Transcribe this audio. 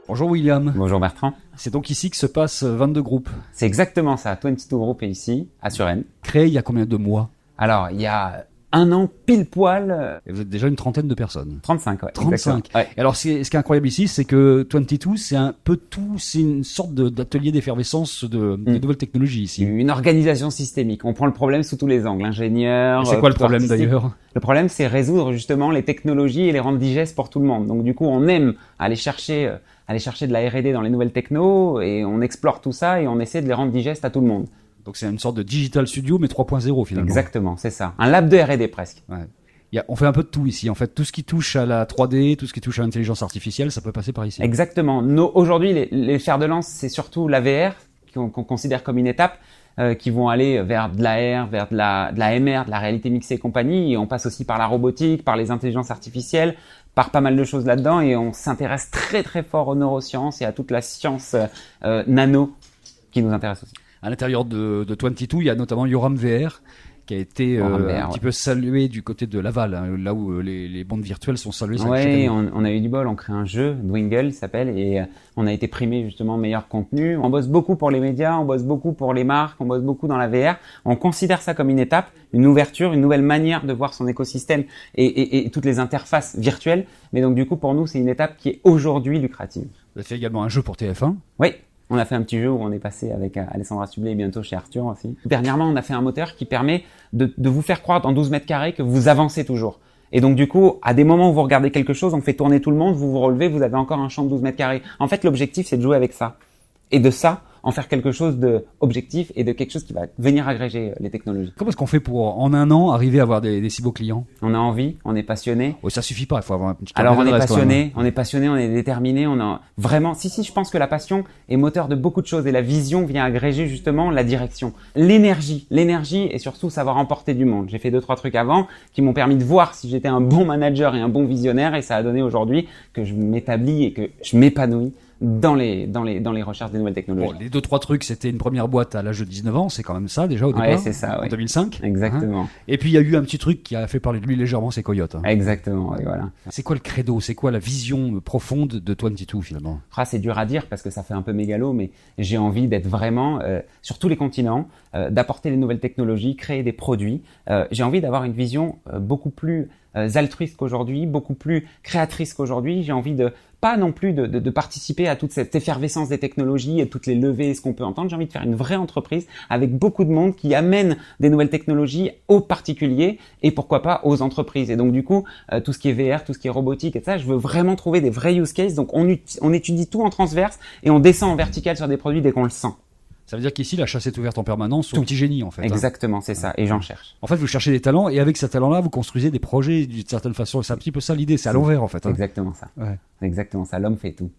Bonjour William. Bonjour Bertrand. C'est donc ici que se passe 22 groupes. C'est exactement ça. 22 Group est ici, à Suresnes. Créé il y a combien de mois? Alors, il y a un an pile poil. Et vous êtes déjà une trentaine de personnes. 35, ouais. 35. Ouais. Et alors, ce qui est incroyable ici, c'est que 22, c'est un peu tout, c'est une sorte d'atelier d'effervescence de nouvelles technologies ici. Une organisation systémique. On prend le problème sous tous les angles. Ingénieur. C'est quoi le problème artistique. d'ailleurs? Le problème, c'est résoudre justement les technologies et les rendre digestes pour tout le monde. Donc du coup, on aime aller chercher de la R&D dans les nouvelles technos et on explore tout ça et on essaie de les rendre digestes à tout le monde. Donc c'est une sorte de digital studio mais 3.0 finalement. Exactement, c'est ça. Un lab de R&D presque. Ouais. On fait un peu de tout ici. En fait, tout ce qui touche à la 3D, tout ce qui touche à l'intelligence artificielle, ça peut passer par ici. Exactement. Aujourd'hui, les fers de lance, c'est surtout la VR qu'on considère comme une étape. Qui vont aller vers de la R, vers de la MR, de la réalité mixée et compagnie. Et on passe aussi par la robotique, par les intelligences artificielles, par pas mal de choses là-dedans. Et on s'intéresse très très fort aux neurosciences et à toute la science nano qui nous intéresse aussi. À l'intérieur de 22, il y a notamment Yoram VR qui a été un petit peu salué du côté de Laval, hein, là où les bandes virtuelles sont saluées. Oui, on a eu du bol, on crée un jeu, Dwingle il s'appelle, et on a été primé justement meilleur contenu. On bosse beaucoup pour les médias, on bosse beaucoup pour les marques, on bosse beaucoup dans la VR. On considère ça comme une étape, une ouverture, une nouvelle manière de voir son écosystème et toutes les interfaces virtuelles. Mais donc du coup, pour nous, c'est une étape qui est aujourd'hui lucrative. Vous avez fait également un jeu pour TF1. Oui. On a fait un petit jeu où on est passé avec Alessandra Sublet et bientôt chez Arthur aussi. Dernièrement, on a fait un moteur qui permet de vous faire croire dans 12 mètres carrés que vous avancez toujours. Et donc, du coup, à des moments où vous regardez quelque chose, on fait tourner tout le monde, vous vous relevez, vous avez encore un champ de 12 mètres carrés. En fait, l'objectif, c'est de jouer avec ça. Et de ça, en faire quelque chose de objectif et de quelque chose qui va venir agréger les technologies. Comment est-ce qu'on fait pour, en un an, arriver à avoir des si beaux clients? On a envie, on est passionné. Oh, ça suffit pas, il faut avoir un petit peu Alors, on est passionné, on est déterminé, on a vraiment, si, je pense que la passion est moteur de beaucoup de choses et la vision vient agréger justement la direction. L'énergie et surtout savoir emporter du monde. J'ai fait 2-3 trucs avant qui m'ont permis de voir si j'étais un bon manager et un bon visionnaire et ça a donné aujourd'hui que je m'établis et que je m'épanouis dans les recherches des nouvelles technologies. Bon, les 2-3 trucs, c'était une première boîte à l'âge de 19 ans, c'est quand même ça déjà au départ. Ouais, c'est ça, en 2005. Exactement. Hein, et puis il y a eu un petit truc qui a fait parler de lui légèrement, c'est Coyote. Hein. Exactement, et voilà. C'est quoi le credo? C'est quoi la vision profonde de 22 finalement? C'est dur à dire parce que ça fait un peu mégalo, mais j'ai envie d'être vraiment sur tous les continents, d'apporter les nouvelles technologies, créer des produits. J'ai envie d'avoir une vision beaucoup plus altruiste qu'aujourd'hui, beaucoup plus créatrice qu'aujourd'hui. J'ai envie de pas non plus de participer à toute cette effervescence des technologies et toutes les levées et ce qu'on peut entendre. J'ai envie de faire une vraie entreprise avec beaucoup de monde qui amène des nouvelles technologies aux particuliers et pourquoi pas aux entreprises. Et donc du coup, tout ce qui est VR, tout ce qui est robotique et ça, je veux vraiment trouver des vrais use cases. Donc on étudie tout en transverse et on descend en vertical sur des produits dès qu'on le sent. Ça veut dire qu'ici, la chasse est ouverte en permanence au petit génie, en fait. Exactement, c'est ça. Et j'en cherche. En fait, vous cherchez des talents et avec ces talents-là, vous construisez des projets d'une certaine façon. C'est un petit peu ça l'idée. C'est à l'envers, en fait. C'est exactement ça. Ouais. C'est exactement ça. L'homme fait tout.